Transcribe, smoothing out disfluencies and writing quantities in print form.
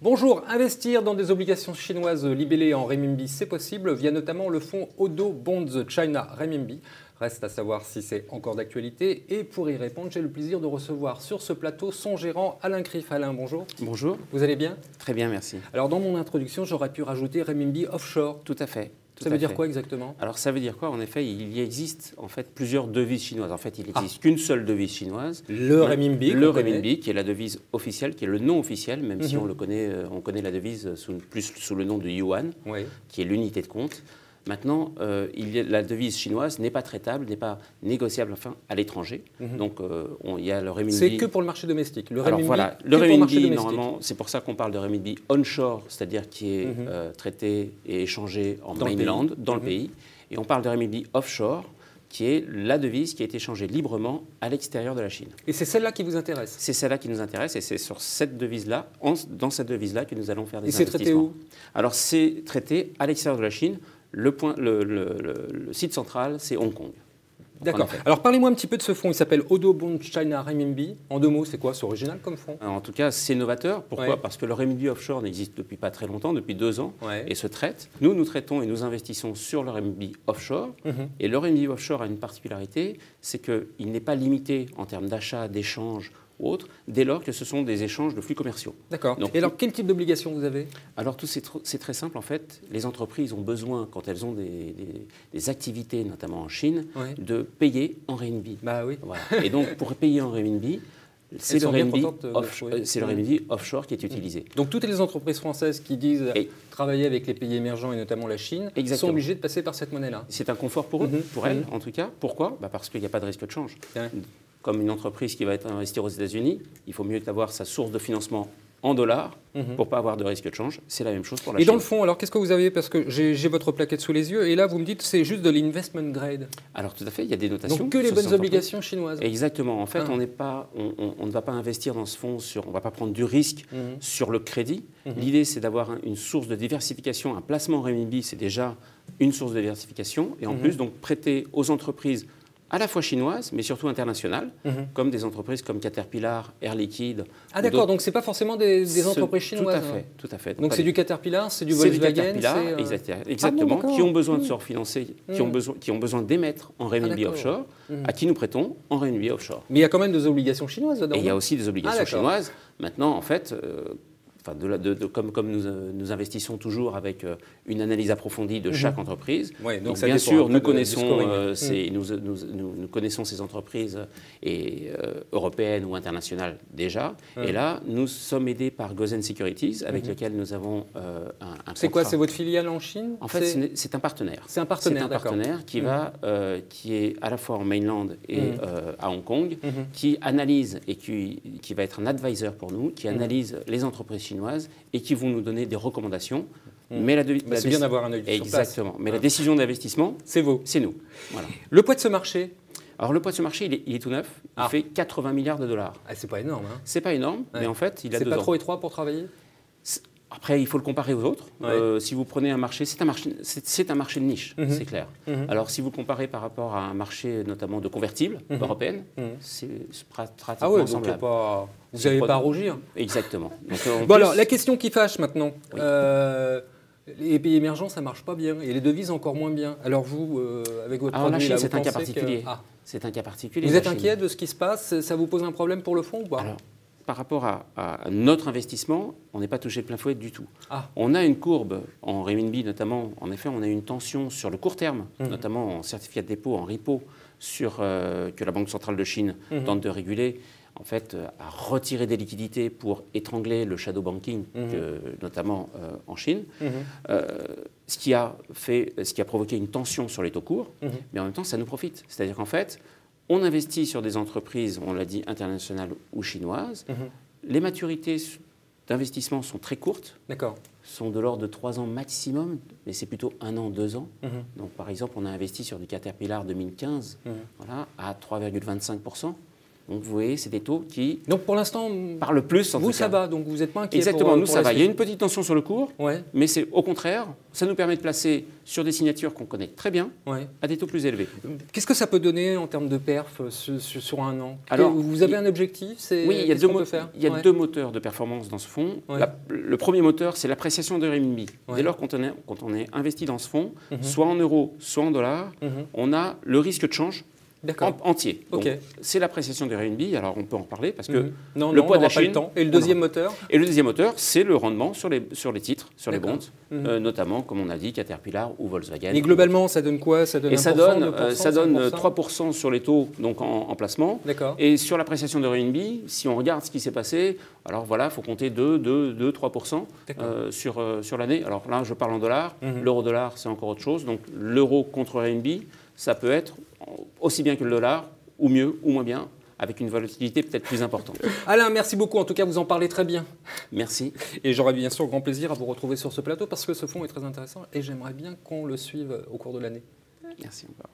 Bonjour, investir dans des obligations chinoises libellées en renminbi, c'est possible via notamment le fonds Odo Bonds China Renminbi. Reste à savoir si c'est encore d'actualité. Et pour y répondre, j'ai le plaisir de recevoir sur ce plateau son gérant Alain Criff. Alain, bonjour. Bonjour. Vous allez bien? Très bien, merci. Alors dans mon introduction, j'aurais pu rajouter renminbi offshore. Tout à fait. Ça veut dire quoi exactement? Alors ça veut dire quoi? En effet, il y existe en fait plusieurs devises chinoises. En fait, il n'existe qu'une seule devise chinoise. Le renminbi. Le renminbi, qui est la devise officielle, qui est le nom officiel, même si on connaît la devise plus sous le nom de yuan, qui est l'unité de compte. Maintenant, la devise chinoise n'est pas traitable, n'est pas négociable à l'étranger. Donc, il y a le renminbi. C'est que pour le marché domestique. Le renminbi, voilà, le renminbi, normalement, c'est pour ça qu'on parle de renminbi onshore, c'est-à-dire qui est traité et échangé en mainland, dans le pays. Et on parle de renminbi offshore, qui est la devise qui est échangée librement à l'extérieur de la Chine. Et c'est celle-là qui vous intéresse? C'est celle-là qui nous intéresse et c'est sur cette devise-là, dans cette devise-là, que nous allons faire des investissements. Et c'est traité où? Alors, c'est traité à l'extérieur de la Chine. Le site central, c'est Hong Kong. D'accord. Alors parlez-moi un petit peu de ce fonds. Il s'appelle Odo Bonds China Renminbi. En deux mots, c'est quoi? C'est original comme fonds? En tout cas, c'est novateur. Pourquoi? Parce que le renminbi offshore n'existe depuis pas très longtemps, depuis 2 ans, et se traite. Nous traitons et nous investissons sur le renminbi offshore. Et le renminbi offshore a une particularité, c'est qu'il n'est pas limité en termes d'achat, d'échange ou autre, dès lors que ce sont des échanges de flux commerciaux. D'accord. Et alors, quel type d'obligation vous avez? Alors, c'est très simple, en fait. Les entreprises ont besoin, quand elles ont des activités, notamment en Chine, de payer en renminbi. Bah oui. Voilà. Et donc, pour payer en renminbi, c'est le renminbi offshore qui est utilisé. Donc, toutes les entreprises françaises qui disent travailler avec les pays émergents et notamment la Chine sont obligées de passer par cette monnaie-là. C'est un confort pour eux, pour elles, en tout cas. Pourquoi? Parce qu'il n'y a pas de risque de change. Comme une entreprise qui va investir aux États-Unis, il faut mieux avoir sa source de financement en dollars pour ne pas avoir de risque de change. C'est la même chose pour la Chine. Et dans le fond, alors qu'est-ce que vous avez? Parce que j'ai votre plaquette sous les yeux et là vous me dites que c'est juste de l'investment grade. Alors tout à fait, il y a des notations. Donc que les bonnes obligations chinoises. Exactement. En fait, on ne va pas investir dans ce fonds on ne va pas prendre du risque sur le crédit. L'idée, c'est d'avoir une source de diversification. Un placement en renminbi, c'est déjà une source de diversification. Et en plus, donc prêter aux entreprises à la fois chinoises, mais surtout internationales, comme des entreprises comme Caterpillar, Air Liquide. Ah d'accord, donc ce n'est pas forcément des entreprises chinoises. Tout à fait. Donc c'est du Caterpillar, c'est du Volkswagen. Exactement, qui ont besoin de se refinancer, qui ont besoin d'émettre en renminbi offshore, à qui nous prêtons en renminbi offshore. Mais il y a quand même des obligations chinoises dedans. Et il y a aussi des obligations chinoises. Maintenant, en fait, comme nous investissons toujours avec une analyse approfondie de chaque entreprise, donc bien sûr, nous connaissons ces entreprises européennes ou internationales déjà. Et là, nous sommes aidés par Gozen Securities, avec lequel nous avons un contrat. C'est quoi? C'est votre filiale en Chine? En fait, c'est un partenaire. C'est un partenaire, d'accord. C'est un partenaire qui est à la fois en mainland et à Hong Kong, qui analyse et qui va être un advisor pour nous, qui analyse les entreprises chinoises et qui vont nous donner des recommandations. Mais c'est bien d'avoir un œil sur place. Exactement. Mais la décision d'investissement, c'est nous. Voilà. Le poids de ce marché? Alors le poids de ce marché, il est tout neuf. Il fait 80 milliards de dollars. Ah, c'est pas énorme. C'est pas énorme, mais en fait, il a 2 ans. C'est pas trop étroit pour travailler? Après, il faut le comparer aux autres. Si vous prenez un marché, c'est un marché de niche, c'est clair. Alors, si vous le comparez par rapport à un marché notamment de convertibles européennes, c'est pratiquement semblable. Vous n'avez pas à rougir. Exactement. Donc, alors, la question qui fâche maintenant. Les pays émergents, ça ne marche pas bien. Et les devises, encore moins bien. Alors vous, avec votre produit, la Chine, là, c'est un cas particulier. C'est un cas particulier. Vous êtes inquiet de ce qui se passe? Ça vous pose un problème pour le fonds ou pas? Alors, par rapport à notre investissement, on n'est pas touché de plein fouet du tout. On a une courbe en renminbi notamment. En effet, on a une tension sur le court terme, notamment en certificat de dépôt, en repo, que la Banque centrale de Chine tente de réguler, en fait, à retirer des liquidités pour étrangler le shadow banking, notamment en Chine, ce qui a provoqué une tension sur les taux courts, mais en même temps, ça nous profite. C'est-à-dire qu'en fait, on investit sur des entreprises, on l'a dit, internationales ou chinoises. Les maturités d'investissement sont très courtes. Sont de l'ordre de 3 ans maximum, mais c'est plutôt 1 an, 2 ans. Donc, par exemple, on a investi sur du Caterpillar 2015 à 3,25%. Donc vous voyez, c'est des taux qui donc pour l'instant parlent plus. Vous, ça va, donc vous n'êtes pas inquiet. Exactement, nous, pour ça va. Il y a une petite tension sur le cours, ouais. mais c'est au contraire, ça nous permet de placer sur des signatures qu'on connaît très bien, ouais. à des taux plus élevés. Qu'est-ce que ça peut donner en termes de perf sur un an? Alors, vous avez un objectif? Oui, il y a deux moteurs de performance dans ce fonds. Ouais. Le premier moteur, c'est l'appréciation de renminbi. Ouais. Dès lors quand on est investi dans ce fonds, soit en euros, soit en dollars, on a le risque de change entier. Okay. C'est l'appréciation du renminbi. Alors on peut en reparler parce que le poids de la Chine. Temps, et le deuxième moteur? Et le deuxième moteur, c'est le rendement sur les titres, sur les bonds, notamment comme on a dit Caterpillar ou Volkswagen. Et globalement, ça donne quoi? Ça donne 1%, ça donne 3% sur les taux donc en placement. Et sur l'appréciation de renminbi, si on regarde ce qui s'est passé, alors voilà, il faut compter 2-3% sur l'année. Alors là, je parle en dollars. L'euro-dollar, c'est encore autre chose. Donc l'euro contre renminbi, ça peut être aussi bien que le dollar, ou mieux, ou moins bien, avec une volatilité peut-être plus importante. Alain, merci beaucoup. En tout cas, vous en parlez très bien. Merci. Et j'aurai bien sûr grand plaisir à vous retrouver sur ce plateau parce que ce fonds est très intéressant et j'aimerais bien qu'on le suive au cours de l'année. Merci encore.